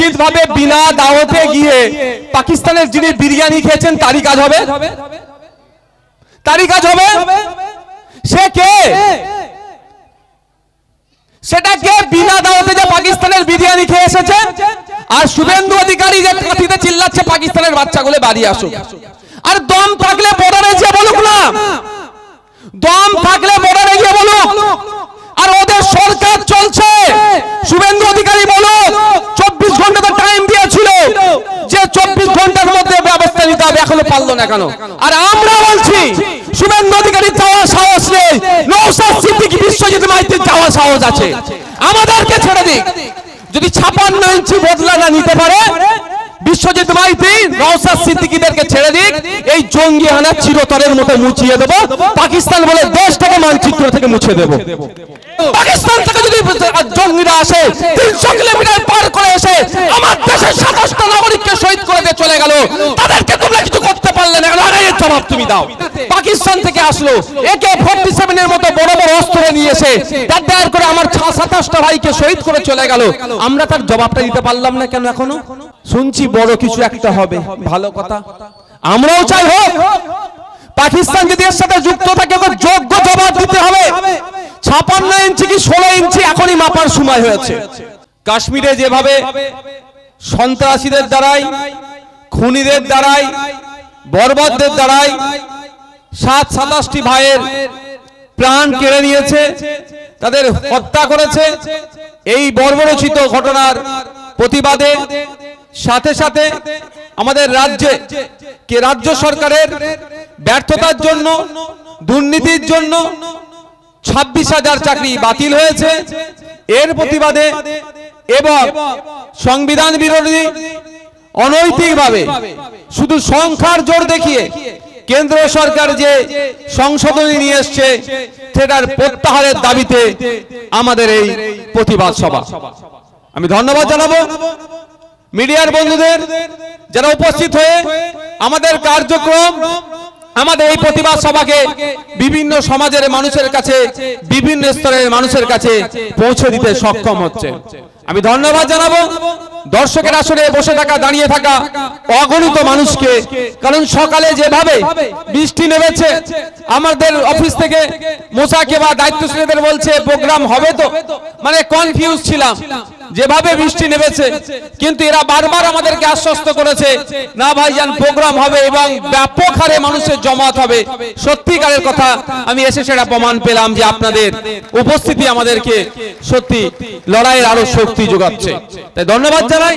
নিশ্চিতভাবে বিনা দাওয়াতে গিয়ে পাকিস্তানের যিনি বিরিয়ানি খেয়েছেন তারই কাজ হবে, তারই কাজ হবে। সে কে? সেটা কে? বিনা দাওয়াতে যে পাকিস্তানের বিরিয়ানি খেয়ে এসেছে। আর শুভেন্দু অধিকারী যে কাঁথিতে চিল্লাচ্ছে পাকিস্তানের বাচ্চাগুলো বাড়ি আসুক। আর দম থাকলে বর্ডারে গিয়ে বলুক না, দম থাকলে বর্ডারে গিয়ে বলুক। আর ওদের সরকার চলছে, শুভেন্দু অধিকারী বলুক 24 ঘন্টা তো টাইম দিয়েছিল যে 24 ঘন্টার মধ্যে ব্যবস্থা নিতে হবে, এখনো পারলো না কেন? আর আমরা বলছি শুভেন্দু অধিকারী যাওয়ার সাহস নেই, নওশাদ সিদ্দিকী বিশ্বজিৎ মাইতির যাওয়ার সাহস আছে, আমাদেরকে ছেড়ে দিক। যদি 56 ইঞ্চি বদলা না নিতে পারে বিশ্বজিৎ মাইতি, নওশাদ সিদ্দিকীদেরকে ছেড়ে দিক। এই জঙ্গি হানা চিরতরের মতো মুছিয়ে দেব, পাকিস্তান বলে দেশটাকে মানচিত্র থেকে মুছে দেব। পাকিস্তান থেকে যদি জঙ্গিরা আসে 300 কিলোমিটার পার করে এসে আমার দেশের 27টা নাগরিককে শহীদ করে দিয়ে চলে গেল, তাদেরকে তোমরা কিছু করতে পারলে না, এর জবাব তুমি দাও। পাকিস্তান থেকে আসলো AK-47 এর মতো বড় বড় অস্ত্র নিয়ে এসে দাঁড় করে আমার 27টা ভাইকে শহীদ করে চলে গেল, আমরা তার জবাবটা দিতে পারলাম না কেন? এখনো শুনছি বড় কিছু একটা হবে, ভালো কথা, আমরাও চাই হোক। পাকিস্তান যদি এর সাথে যুক্ত থাকে যোগ্য জবাব দিতে হবে। 56 ইঞ্চি কি 16 ইঞ্চি এখনই মাপার সময় হয়েছে। কাশ্মীরে যেভাবে সন্ত্রাসীদের দ্বারাই, খুনিদের দ্বারাই, বর্বরদের দ্বারাই 27টি ভাইয়ের প্রাণ কেড়ে নিয়েছে, তাদের হত্যা করেছে, এই বর্বরোচিত ঘটনার প্রতিবাদে সাথে সাথে আমাদের রাজ্যে রাজ্য সরকারের ব্যর্থতার জন্য, দুর্নীতির জন্য 26,000 চাকরি বাতিল হয়েছে, এর প্রতিবাদে এবং সংবিধান বিরোধী অনৈতিকভাবে শুধু সংখ্যার জোর দেখিয়ে কেন্দ্র সরকার যে সংশোধনী নিয়ে এসছে সেটার প্রত্যাহারের দাবিতে আমাদের এই প্রতিবাদ সভা। আমি ধন্যবাদ জানাবো মিডিয়ার বন্ধুদের যারা উপস্থিত হয়ে আমাদের কার্যক্রম, আমাদের এই প্রতিবাদ সভাকে বিভিন্ন সমাজের মানুষের কাছে, বিভিন্ন স্তরের মানুষের কাছে পৌঁছে দিতে সক্ষম হচ্ছে। আমি ধন্যবাদ জানাবো দর্শকের আসরে বসে থাকা, দাঁড়িয়ে থাকা অগণিত মানুষকে। কারণ সকালে যেভাবে বৃষ্টি নেমেছে, আমাদের অফিস থেকে মোসাকে বা দায়িত্বশীলদের বলছে প্রোগ্রাম হবে তো, মানে কনফিউজ ছিলাম যেভাবে বৃষ্টি নেমেছে, কিন্তু এরা বারবার আমাদেরকে আশ্বস্ত করেছে না ভাইজান প্রোগ্রাম হবে এবং ব্যাপক হারে মানুষের জমায়েত হবে। সত্যিকারের কথা, আমি এসে সেটা প্রমাণ পেলাম যে আপনাদের উপস্থিতি আমাদেরকে সত্যি লড়াইয়ের আরো শক্তি যোগাচ্ছে। তাই ধন্যবাদ জানাই,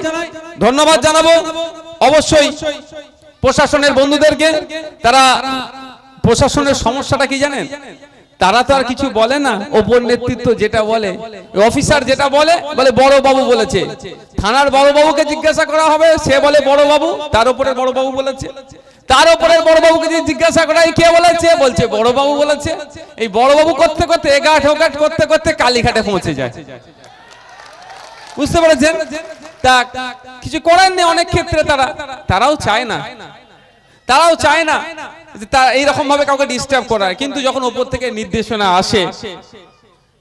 ধন্যবাদ জানাবো অবশ্যই প্রশাসনের বন্ধুদেরকে। তারা প্রশাসনের সমস্যাটা কি জানেন? তারা তো আর কিছু বলে না, ওপর নেতৃত্ব যেটা বলে, অফিসার যেটা বলে বড় বাবু বলেছে। থানার বড় বাবুকে জিজ্ঞাসা করা হবে, সে বলে বড় বাবু, তার উপরে বড় বাবু বলেছে। তার উপরে বড় বাবুকে যদি জিজ্ঞাসা করা কে বলেছে, বলছে বড় বাবু বলেছে। এই বড় বাবু করতে করতে এগাট ওগাট করতে করতে কালীঘাটে পৌঁছে যায়। বুঝতে পেরেছেন? তা কিছু করার নেই। অনেক ক্ষেত্রে তারাও চায় না, তারাও চায় না এইরকম ভাবে কাউকে ডিস্টার্ব করার, কিন্তু যখন উপর থেকে নির্দেশনা আসে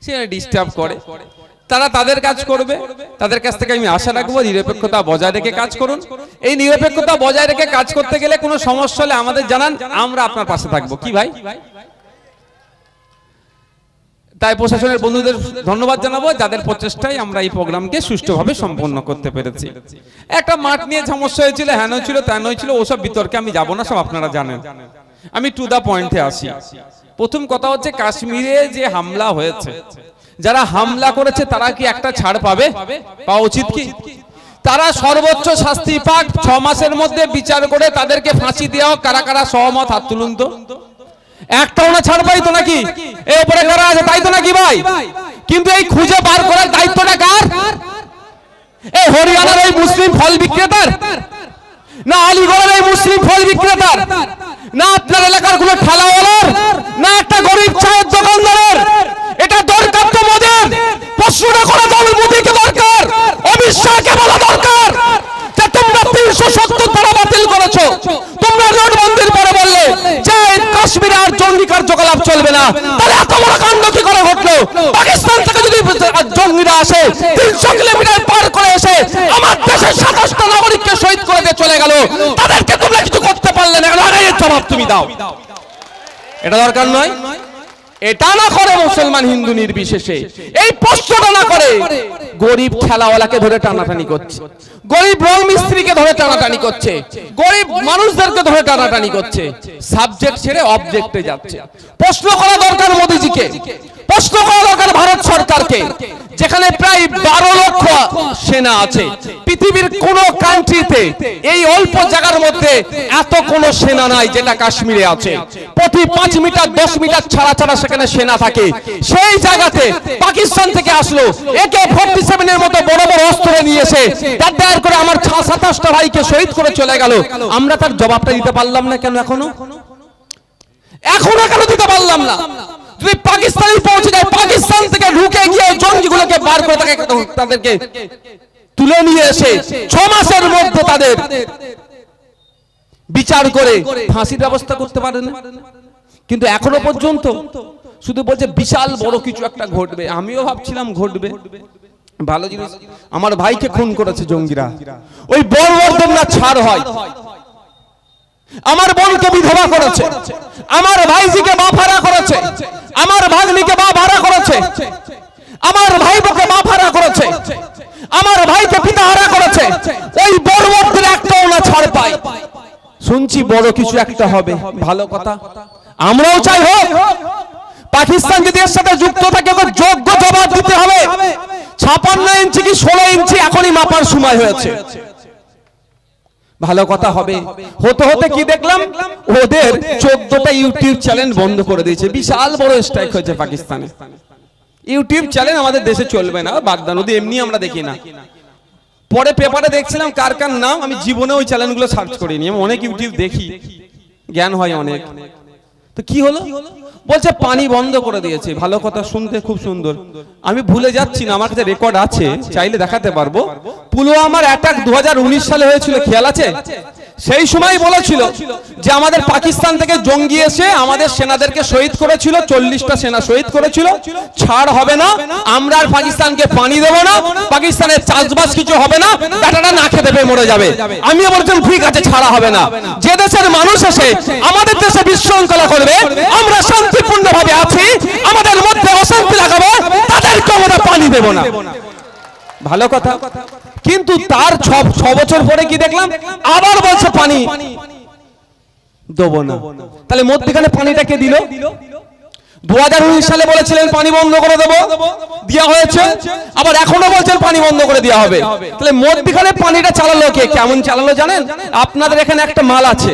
সে ডিস্টার্ব করে। তারা তাদের কাজ করবে, তাদের কাছ থেকে আমি আশা রাখবো নিরপেক্ষতা বজায় রেখে কাজ করুন। এই নিরপেক্ষতা বজায় রেখে কাজ করতে গেলে কোনো সমস্যা হলে আমাদের জানান, আমরা আপনার পাশে থাকবো। কি ভাই? তাই প্রশাসনের বন্ধুদের ধন্যবাদ জানাবো যাদের প্রচেষ্টায় আমরা এই প্রোগ্রামকে সুষ্ঠুভাবে সম্পন্ন করতে পেরেছি। একটা মাঠ নিয়ে সমস্যা হয়েছিল, হ্যান হয়েছিল, ত্যান হয়েছিল, ওসব বিতর্কে আমি যাব না, সব আপনারা জানেন। আমি টু দা পয়েন্টে আসি। প্রথম কথা হচ্ছে কাশ্মীরে যে হামলা হয়েছে, যারা হামলা করেছে তারা কি একটা ছাড় পাবে? পাওয়া উচিত কি? তারা সর্বোচ্চ শাস্তি পাক, 6 মাসের মধ্যে বিচার করে তাদেরকে ফাঁসি দেওয়া। কারা কারা সহমত হাত তুলুন তো। একটাও না ছাড় পাই তো নাকি? এই উপরে কারা আছে তাই তো নাকি ভাই? কিন্তু এই খুঁজে বার করার দায়িত্বটা কার? এই হরিয়ানার এই মুসলিম ফল বিক্রেতার, না আলিগড়ের এই মুসলিম ফল বিক্রেতার, না আপনার এলাকার কোনো ঠেলাওয়ালার, না একটা গরিব চায়ের দোকানদারের? এটা দরকার তো মোদের। প্রশ্নটা করা যাবে মোদিকে দরকার, অমিত শাহকে বলা দরকার যে তোমরা 370 ধারা বাতিল করেছো, তোমরা নোটবন্দির পরে বললে যে কাশ্মীরে আর জঙ্গি কার্যকলাপ চলবে না, তাহলে এত বড় কাণ্ড কি করে ঘটলো? পাকিস্তান থেকে যদি জঙ্গিরা আসে 300 কিলোমিটার পার করে এসে আমার দেশের 27টা নাগরিককে শহীদ করে দিয়ে চলে গেল, তাদেরকে তোমরা কিছু করতে পারলে না, এর জবাব তুমি দাও। এটা দরকার নয়? এটা না করে মুসলমান হিন্দু নির্বিশেষে এই প্রশ্নটা না করে গরিব ঠেলাওয়ালাকে ধরে টানাটানি করছে, গরিব রং মিস্ত্রিকে ধরে টানাটানি করছে, গরিব মানুষদেরকে ধরে টানাটানি করছে, সাবজেক্ট ছেড়ে অবজেক্টে যাচ্ছে। প্রশ্ন করা দরকার মোদিজিকে, প্রশ্ন করা দরকার ভারত সরকারকে, যেখানে প্রায় 12 লক্ষ সেনা আছে। পৃথিবীর কোন কান্ট্রিতে এই অল্প জায়গার মধ্যে এত কোন সেনা নাই যেটা কাশ্মীরে আছে। প্রতি 5 মিটার 10 মিটার ছাড়া ছাড়া সেখানে সেনা থাকে। সেই জায়গাতে পাকিস্তান থেকে আসলো AK-47 এর মতো বড় বড় অস্ত্র নিয়ে এসে দাঁড় করে আমার 27টা ভাইকে শহীদ করে চলে গেল। আমরা তার জবাবটা দিতে পারলাম না কেন? এখনো কেন দিতে পারলাম না? যদি পাকিস্তানে পৌঁছে যায়, পাকিস্তান থেকে ঢুকে গিয়ে জঙ্গিগুলোকে বার করে তাদেরকে তুলে নিয়ে এসে 6 মাসের মধ্যে তাদের বিচার করে ফাঁসির ব্যবস্থা করতে পারে না। কিন্তু এখনো পর্যন্ত শুধু বলছে বিশাল বড় কিছু একটা ঘটবে। আমিও ভাবছিলাম ঘটবে, ভালো জিনিস। আমার ভাইকে খুন করেছে জঙ্গিরা, ওই বর্বরদের না ছাড় হয়। আমার বোনকে বিধবা করেছে, আমার ভাইজিকে বাপ-হারা করেছে, আমার ভাগ্নিকে বাপ-হারা করেছে, আমার ভাইবোকে বাপ-হারা করেছে, আমার ভাইকে পিতা-হারা করেছে। ওই বর্বরদের একটাও না ছাড় পায়। শুনছি বড় কিছু একটা হবে, ভালো কথা, আমরাও চাই হোক। পাকিস্তান যদি এর সাথে যুক্ত থাকে তো যোগ্য জবাব দিতে হবে। 56 ইঞ্চি কি 16 ইঞ্চি এখনই মাপার সময় হয়েছে। ভালো কথা হবে। হতে হতে কি দেখলাম, ওদের 14টা ইউটিউব চ্যানেল বন্ধ করে দিয়েছে। বিশাল বড় স্ট্রাইক হয়েছে পাকিস্তানে। ইউটিউব চ্যানেল আমাদের দেশে চলবে না, বাগদা নদী এমনি আমরা দেখি না। পরে পেপারে দেখছিলাম কার কার নাম, আমি জীবনে ওই চ্যানেলগুলো সার্চ করিনি। আমি অনেক ইউটিউব দেখি, জ্ঞান হয় অনেক। তো কি হলো, বলছে পানি বন্ধ করে দিয়েছে। ভালো কথা, শুনতে খুব সুন্দর। আমি ভুলে যাচ্ছি না, আমার কাছে রেকর্ড আছে, চাইলে দেখাতে পারবো। পুলওয়ামার অ্যাটাক 2019 সালে হয়েছিল, খেয়াল আছে? সেই সময় বলেছিল যে আমাদের পাকিস্তান থেকে জঙ্গি এসে আমাদের সেনাদেরকে শহীদ করেছিল, 40টা সেনা শহীদ করেছিল, ছাড় হবে না, আমরা আর পাকিস্তানকে পানি দেব না, পাকিস্তানের চাষবাস কিছু হবে না, বেটাটা না খেতে পেয়ে মরে যাবে। আমিও বলছিলাম ঠিক আছে, ছাড়া হবে না। যে দেশের মানুষ এসে আমাদের দেশে বিশৃঙ্খলা করবে, আমরা শান্তিপূর্ণভাবে আছি, আমাদের মধ্যে অশান্তি লাগাবে, তাদেরকে আমরা পানি দেব না। ভালো কথা। কিন্তু তার 6 বছর পরে কি দেখলাম, আবার বলছে পানি দেব না। তাহলে মধ্যখানে পানিটা কে দিল? 2019 সালে বলেছিলেন পানি বন্ধ করে দেব, দেওয়া হয়েছে। আবার এখনো বলছেন পানি বন্ধ করে দেওয়া হবে। তাহলে মধ্যখানে পানিটা চালালো কে? কেমন চালালো জানেন? আপনাদের এখানে একটা মাল আছে,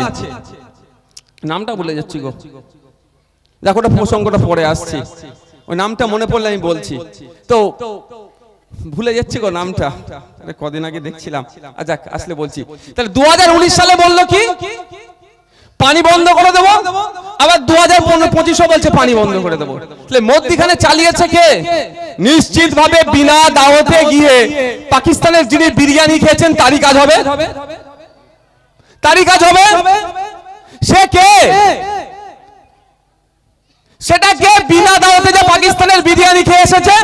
নামটা ভুলে যাচ্ছি গো, দেখো ওটা প্রসঙ্গটা পরে আসছি, ওই নামটা মনে পড়লে আমি বলছি। তো ভুলে যাচ্ছি গো নামটা, কদিন আগে দেখছিলাম, আচ্ছা আসলে বলছি। তাহলে 2019 সালে বললো কি পানি বন্ধ করে দেবো, আবার 2025 বলছে পানি বন্ধ করে দেবো। তাহলে মধ্যখানে চালিয়েছে কে? নিশ্চিত ভাবে বিনা দাওয়াতে গিয়ে পাকিস্তানের যিনি বিরিয়ানি খেয়েছেন তারই কাজ হবে, তারই কাজ হবে। সে কে? সেটা কে? বিনা দাওয়াতে যে পাকিস্তানের বিরিয়ানি খেয়ে এসেছে।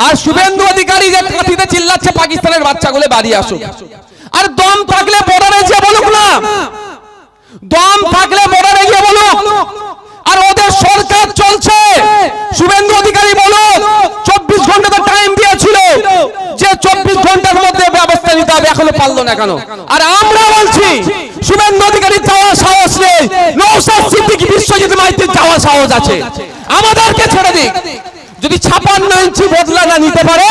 আর শুভেন্দু অধিকারী যে কাঁথিতে চিল্লাচ্ছে পাকিস্তানের বাচ্চাগুলো বাড়ি আসুক। আর দম থাকলে বর্ডারে গিয়ে বলুক না, দম থাকলে বর্ডারে গিয়ে বলুক। আর ওদের সরকার চলছে, শুভেন্দু অধিকারী বলুক 24 ঘন্টা তো টাইম দিয়েছিল যে 24 ঘন্টার মধ্যে ব্যবস্থা নিতে হবে, এখনো পারলো না কেন? আর আমরা বলছি শুভেন্দু অধিকারী যাওয়ার সাহস নেই, নওশাদ সিদ্দিকী বিশ্বজিৎ মাইতির যাওয়ার সাহস আছে, আমাদেরকে ছেড়ে দিক। যদি 56 ইঞ্চি বদলা না নিতে পারে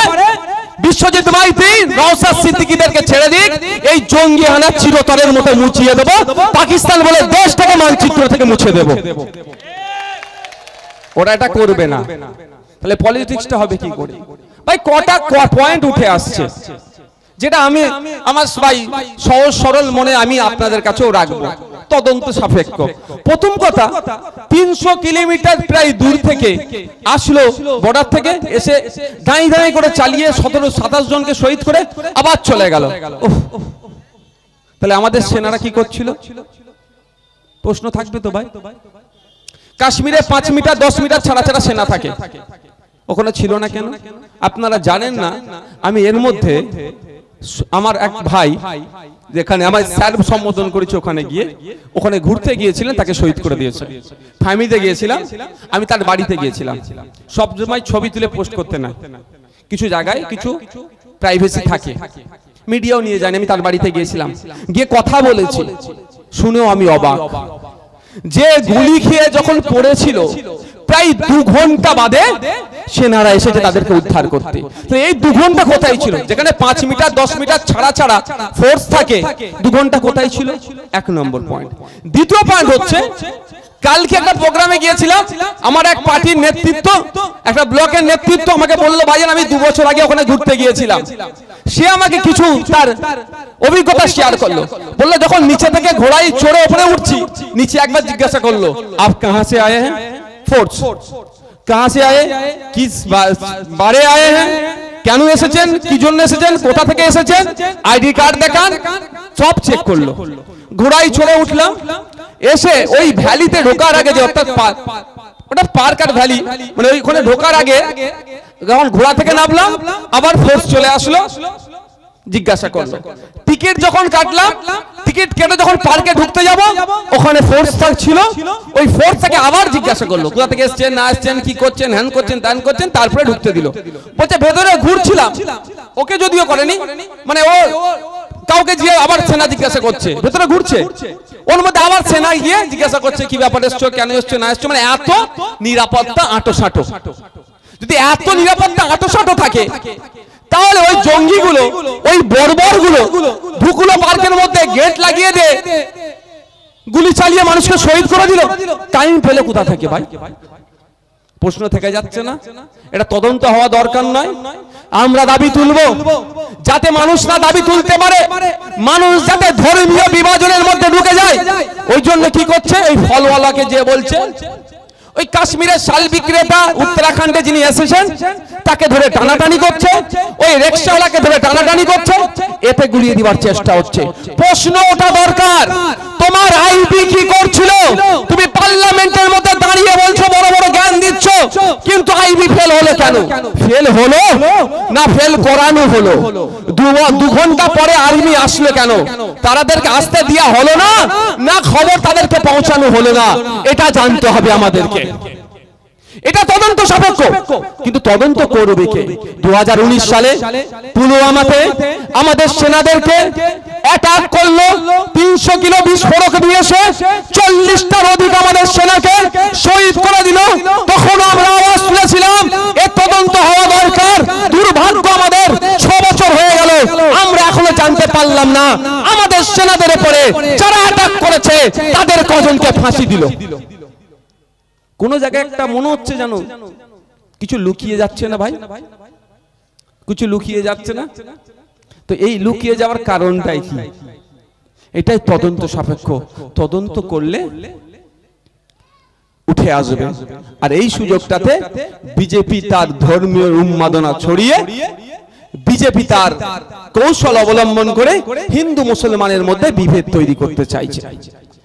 বিশ্বজিৎ মাইতি, নওশাদ সিদ্দিকীদেরকে ছেড়ে দিক। এই জঙ্গি হানা চিরতরের মতো মুছিয়ে দেব, পাকিস্তান বলে দেশটাকে মানচিত্র থেকে মুছে দেব। ওরা এটা করবে না, তাহলে পলিটিক্সটা হবে কি করে? ভাই কটা পয়েন্ট উঠে আসছে, যেটা আমি আমার ভাই সহজ সরল মনে আমি আপনাদের কাছেও রাখবো, তদন্ত সাপেক্ষ। প্রথম কথা, 300 কিলোমিটার প্রায় দূর থেকে আসলো, বর্ডার থেকে এসে দাঁড়িয়ে দাঁড়িয়ে করে চালিয়ে 17-27 জনকে শহীদ করে আবার চলে গেল। তাহলে আমাদের সেনারা কি করছিল? প্রশ্ন থাকবে তো ভাই। কাশ্মীরে 5 মিটার 10 মিটার ছাড়া ছাড়া সেনা থাকে, ওখানে ছিল না কেন? আপনারা জানেন না, আমি এর মধ্যে আমার এক ভাই যেখানে আমার স্যার সম্বোধন করেছে, ওখানে গিয়ে ওখানে ঘুরতে গিয়েছিলেন, তাকে শহীদ করে দিয়েছে। ফ্যামিলিতে গিয়েছিলাম, আমি তার বাড়িতে গিয়েছিলাম। সব সময় ছবি তুলে পোস্ট করতে না, কিছু জায়গায় কিছু প্রাইভেসি থাকে, মিডিয়াও নিয়ে যায়নি। আমি তার বাড়িতে গিয়েছিলাম, গিয়ে কথা বলেছি, শুনেও আমি অবাক। যে গুলি খেয়ে যখন পড়েছিল প্রায় 2 ঘন্টা বাদে সেনারা এসেছে তাদেরকে উদ্ধার করতে। তো এই 2 ঘন্টা কোথায় ছিল? যেখানে 5 মিটার 10 মিটার ছাড়া ছাড়া ফোর্স থাকে, 2 ঘন্টা কোথায় ছিল? 1 নম্বর পয়েন্ট। দ্বিতীয় পয়েন্ট হচ্ছে, কালকে একটা প্রোগ্রামে গিয়েছিলাম, আমার এক পার্টির নেতৃত্ব, একটা ব্লকের নেতৃত্ব আমাকে বললো, ভাইজান আমি 2 বছর আগে ওখানে ঘুরতে গিয়েছিলাম। সে আমাকে কিছু তার অভিজ্ঞতা শেয়ার করলো, বললো যখন নিচে থেকে ঘোড়ায় চড়ে উপরে উঠছি, নিচে একবার জিজ্ঞাসা করলো, আপ কাহা সে আয়ে হ্যাঁ? फोर्स कहां से आए, किस बारे आए हैं, কেন এসেছেন, কি জন্য এসেছেন, কোথা থেকে এসেছেন, আইডি কার্ড দেখান, সব চেক করলো। ঘোড়ায় চড়ে উঠলাম, এসে ওই ভ্যালিতে ঢোকার আগে, যে অর্থাৎ ওটা পার্ক আর ভ্যালি, মানে ওইখানে ঢোকার আগে যখন ঘোড়া থেকে নামলাম, আবার ফোর্স চলে আসলো, জিজ্ঞাসা করলো। টিকিট যখন কাটলাম, টিকিট কেটে যখন পার্কে ঢুকতে যাব, ওখানে ফোর্স ছিল, ওই ফোর্স থেকে আবার জিজ্ঞাসা করলো কোথা থেকে এসেছেন, না এসেছেন, কি করছেন, হ্যান করছেন, ত্যান করছেন, তারপরে ঢুকতে দিল। বলছে ভেতরে ঘুরছিলাম, ওকে যদিও করেনি, মানে ও কাউকে গিয়ে আবার সেনা জিজ্ঞাসা করছে, ভেতরে ঘুরছে, ওর মধ্যে আবার সেনা গিয়ে জিজ্ঞাসা করছে কি ব্যাপার এসছো, কেন এসছো, না এসছো, মানে এত নিরাপত্তা আঁটোসাঁটো। যদি এত নিরাপত্তা আঁটোসাঁটো থাকে, তাহলে ওই জঙ্গিগুলো, ওই বর্বরগুলো ঢুকলো পার্কের মধ্যে, গেট লাগিয়ে দে, গুলি চালিয়ে মানুষকে শহীদ করে দিল, টাইম পেলে কোথা থেকে ভাই? প্রশ্ন থেকে যাচ্ছে না? এটা তদন্ত হওয়া দরকার নয়? আমরা দাবি তুলবো যাতে মানুষ না দাবি তুলতে পারে, মানুষ যাতে ধর্মীয় বিভাজনের মধ্যে ঢুকে যায়। ওই জন্য কি করছে, ওই ফলওয়ালাকে যে বলছে, ওই কাশ্মীরের শাল বিক্রেতা উত্তরাখণ্ডে যিনি এসেছেন, তাকে ধরে টানাটানি করছে, ওই রিকশাওয়ালাকে ধরে টানাটানি করছে, এতে গুলিয়ে দিবার চেষ্টা হচ্ছে। প্রশ্ন ওটা দরকার, তোমার আইবি কি করছিল? তুমি পার্লামেন্টের মধ্যে দাঁড়িয়ে বলছো, বড় বড় জ্ঞান দিচ্ছ, কিন্তু আইবি ফেল হলো কেন? ফেল হলো না ফেল করানো হলো? 2 ঘন্টা পরে আর্মি আসলো কেন? তাদেরকে আসতে দেওয়া হলো না, না খবর তাদেরকে পৌঁছানো হলো না? এটা জানতে হবে আমাদেরকে। এটা তদন্ত সাপেক্ষ, কিন্তু তদন্ত করবে কে? 2019 সালে পুলওয়ামাতে আমাদের সেনাদেরকে অ্যাটাক করলো, 300 কিলো বিস্ফোরক দিয়েছে, 40টার অধিক আমাদের সেনাকে শহীদ করে দিল। তখন আমরা আওয়াজ তুলেছিলাম, এর তদন্ত হওয়া দরকার। দুর্ভাগ্য আমাদের 6 বছর হয়ে গেল, আমরা এখনো জানতে পারলাম না আমাদের সেনাদের উপরে যারা অ্যাটাক করেছে তাদের কজনকে ফাঁসি দিল। কোন জায়গায় একটা মনে হচ্ছে জানো কিছু লুকিয়ে যাচ্ছে না ভাই, কিছু লুকিয়ে যাচ্ছে না? তো এই লুকিয়ে যাওয়ার কারণটাই কি? এটাই তদন্ত সাপেক্ষ। তদন্ত করলে উঠে আসবে। আর এই সুযোগটাতে বিজেপি তার ধর্মীয় উন্মাদনা ছড়িয়ে, বিজেপি তার কৌশল অবলম্বন করে হিন্দু মুসলমানের মধ্যে বিভেদ তৈরি করতে চাইছে।